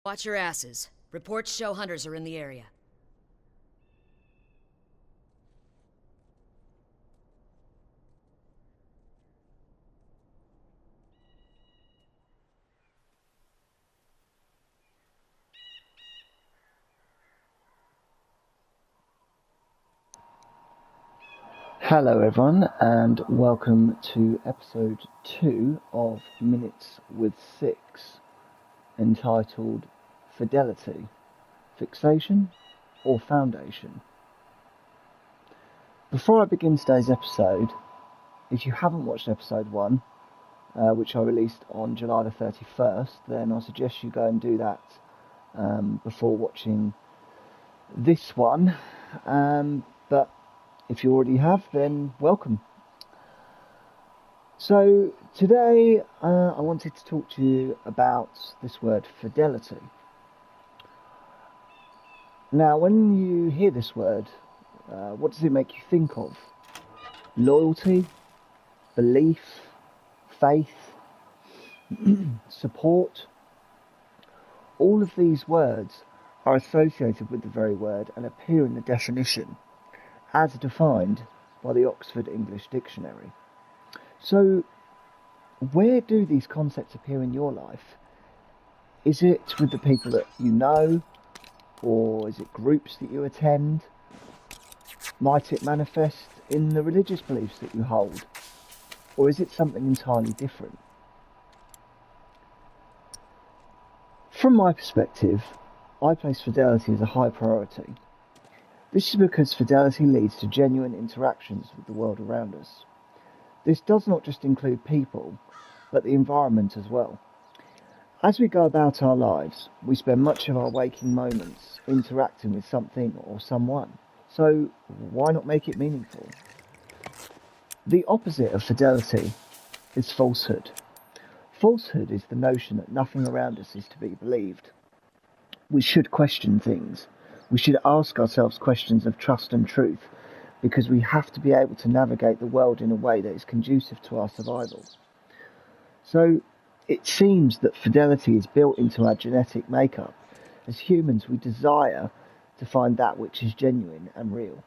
Watch your asses. Reports show hunters are in the area. Hello everyone, and welcome to episode 2 of Minutes with Six, entitled Fidelity, Fixation or Foundation. Before I begin today's episode, if you haven't watched episode 1, which I released on July the 31st, then I suggest you go and do that before watching this one, but if you already have, then welcome. So today I wanted to talk to you about this word fidelity. Now when you hear this word, what does it make you think of? Loyalty, belief, faith, support. All of these words are associated with the very word and appear in the definition as defined by the Oxford English Dictionary. So, where do these concepts appear in your life? Is it with the people that you know, or is it groups that you attend? Might it manifest in the religious beliefs that you hold, or is it something entirely different? From my perspective, I place fidelity as a high priority. This is because fidelity leads to genuine interactions with the world around us. This does not just include people, but the environment as well. As we go about our lives, we spend much of our waking moments interacting with something or someone. So why not make it meaningful? The opposite of fidelity is falsehood. Falsehood is the notion that nothing around us is to be believed. We should question things. We should ask ourselves questions of trust and truth, because we have to be able to navigate the world in a way that is conducive to our survival. So it seems that fidelity is built into our genetic makeup. As humans, we desire to find that which is genuine and real.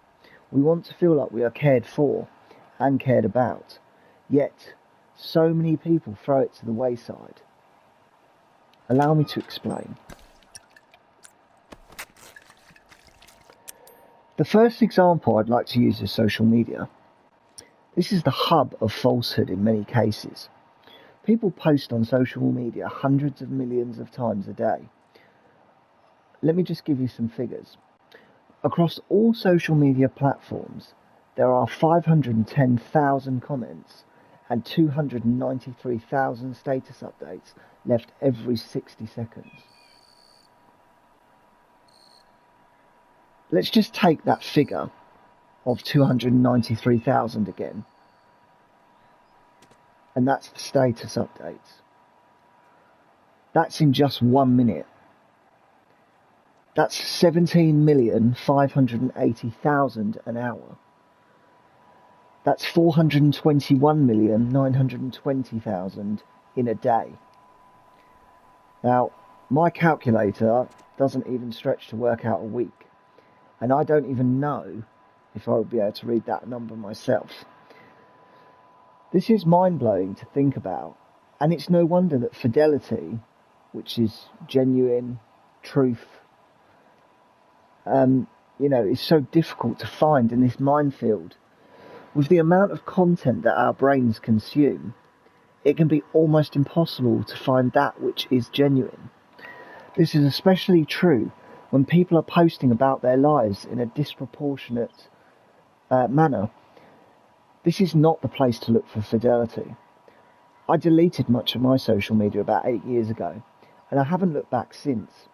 We want to feel like we are cared for and cared about, yet so many people throw it to the wayside. Allow me to explain. The first example I'd like to use is social media. This is the hub of falsehood in many cases. People post on social media hundreds of millions of times a day. Let me just give you some figures. Across all social media platforms, there are 510,000 comments and 293,000 status updates left every 60 seconds. Let's just take that figure of 293,000 again, and that's the status updates. That's in just 1 minute. That's 17,580,000 an hour. That's 421,920,000 in a day. Now, my calculator doesn't even stretch to work out a week. And I don't even know if I would be able to read that number myself. This is mind-blowing to think about. And it's no wonder that fidelity, which is genuine, truth, is so difficult to find in this minefield. With the amount of content that our brains consume, it can be almost impossible to find that which is genuine. This is especially true when people are posting about their lives in a disproportionate manner. This is not the place to look for fidelity. I deleted much of my social media about 8 years ago, and I haven't looked back since.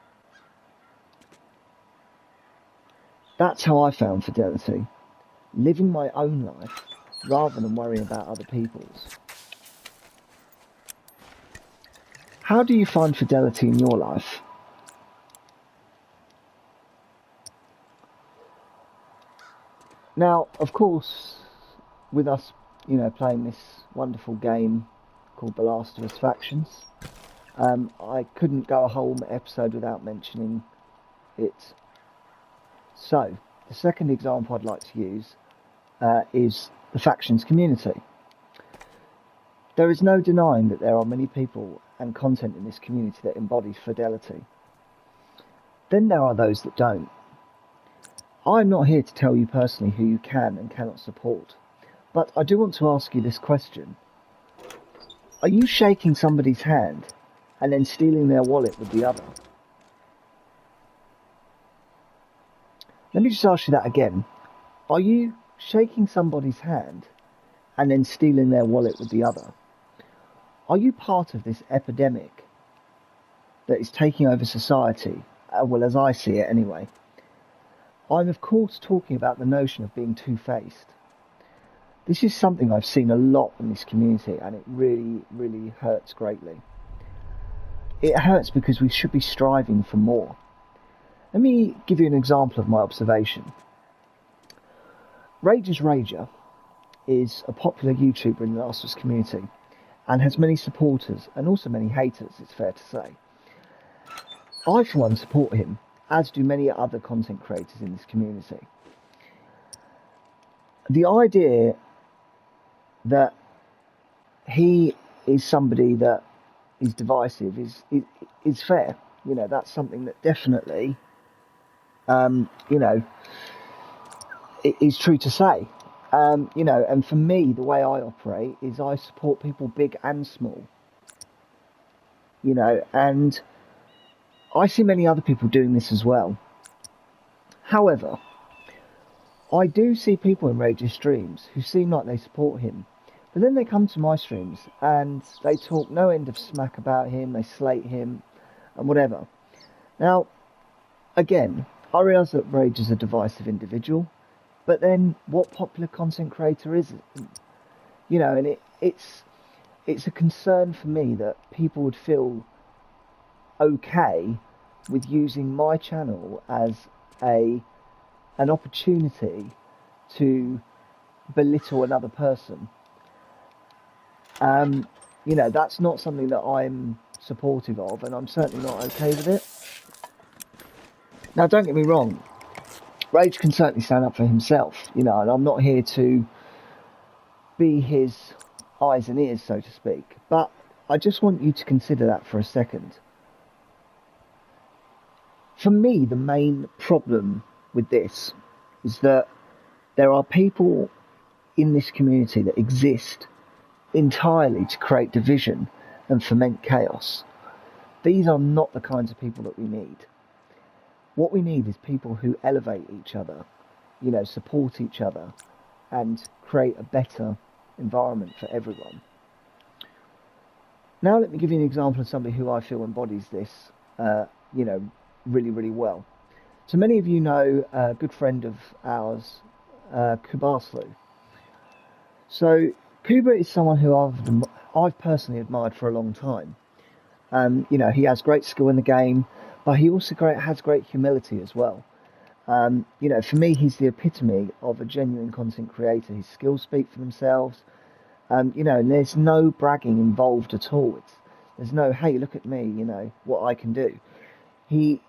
That's how I found fidelity, living my own life rather than worrying about other people's. How do you find fidelity in your life? Now, of course, with us, playing this wonderful game called The Last of Us Factions, I couldn't go a whole episode without mentioning it. So, the second example I'd like to use is the factions community. There is no denying that there are many people and content in this community that embodies fidelity. Then there are those that don't. I'm not here to tell you personally who you can and cannot support, but I do want to ask you this question. Are you shaking somebody's hand and then stealing their wallet with the other? Let me just ask you that again. Are you shaking somebody's hand and then stealing their wallet with the other? Are you part of this epidemic that is taking over society, well, as I see it anyway? I'm of course talking about the notion of being two-faced. This is something I've seen a lot in this community, and it really, really hurts greatly. It hurts because we should be striving for more. Let me give you an example of my observation. Rager's Rager is a popular YouTuber in the Last of Us community and has many supporters and also many haters, it's fair to say. I, for one, support him, as do many other content creators in this community. The idea that he is somebody that is divisive is fair. You know, that's something that definitely, is true to say. And for me, the way I operate is I support people big and small. And I see many other people doing this as well. However, I do see people in Rage's streams who seem like they support him, but then they come to my streams and they talk no end of smack about him, they slate him, and whatever. Now, again, I realise that Rage is a divisive individual, but then what popular content creator is it? And it's a concern for me that people would feel okay with using my channel as an opportunity to belittle another person. That's not something that I'm supportive of, and I'm certainly not okay with it. Now, don't get me wrong, Rage can certainly stand up for himself, and I'm not here to be his eyes and ears, so to speak, but I just want you to consider that for a second. For me, the main problem with this is that there are people in this community that exist entirely to create division and foment chaos. These are not the kinds of people that we need. What we need is people who elevate each other, support each other, and create a better environment for everyone. Now let me give you an example of somebody who I feel embodies this, really, really well. So many of you know a good friend of ours, Kubaslu. So Kuba is someone who I've personally admired for a long time. He has great skill in the game, but he also has great humility as well. For me, he's the epitome of a genuine content creator. His skills speak for themselves. And there's no bragging involved at all. There's no, hey, look at me, what I can do. He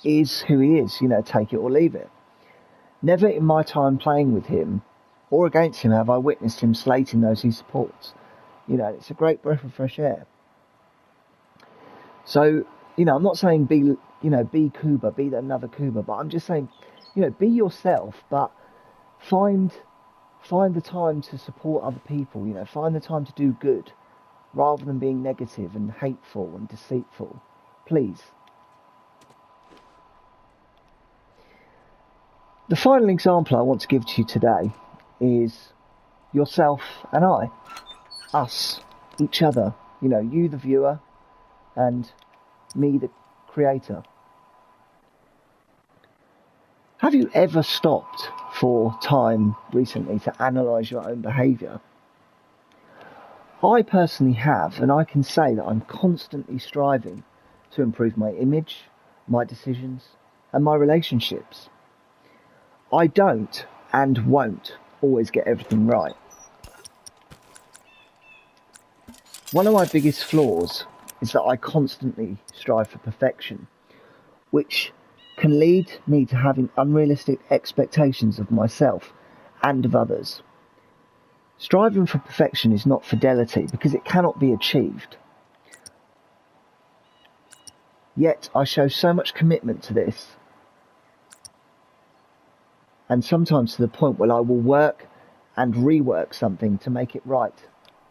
is who he is, take it or leave it. Never in my time playing with him or against him have I witnessed him slating those he supports. It's a great breath of fresh air. So, I'm not saying be Kuba, be another Kuba, but I'm just saying, be yourself, but find the time to support other people, find the time to do good, rather than being negative and hateful and deceitful. Please. The final example I want to give to you today is yourself and I. Us, each other, you the viewer and me the creator. Have you ever stopped for time recently to analyse your own behaviour? I personally have, and I can say that I'm constantly striving to improve my image, my decisions, and my relationships. I don't and won't always get everything right. One of my biggest flaws is that I constantly strive for perfection, which can lead me to having unrealistic expectations of myself and of others. Striving for perfection is not fidelity because it cannot be achieved. Yet I show so much commitment to this, and sometimes to the point where I will work and rework something to make it right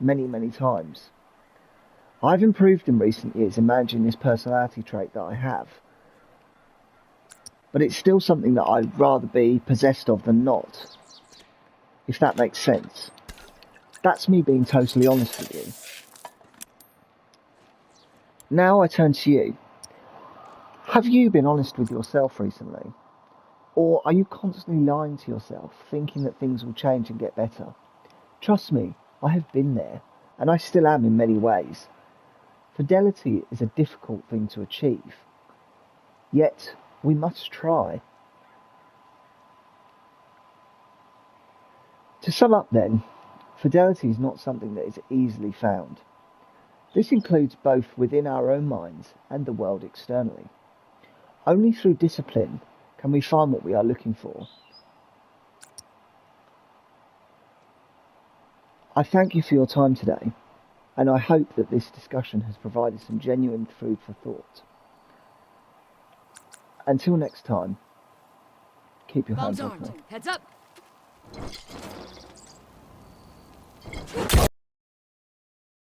many, many times. I've improved in recent years in managing this personality trait that I have, but it's still something that I'd rather be possessed of than not, if that makes sense. That's me being totally honest with you. Now I turn to you. Have you been honest with yourself recently? Or are you constantly lying to yourself, thinking that things will change and get better? Trust me, I have been there, and I still am in many ways. Fidelity is a difficult thing to achieve, yet we must try. To sum up then, fidelity is not something that is easily found. This includes both within our own minds and the world externally. Only through discipline can we find what we are looking for. I thank you for your time today, and I hope that this discussion has provided some genuine food for thought. Until next time, keep your Bombs hands off armed. me. Heads up!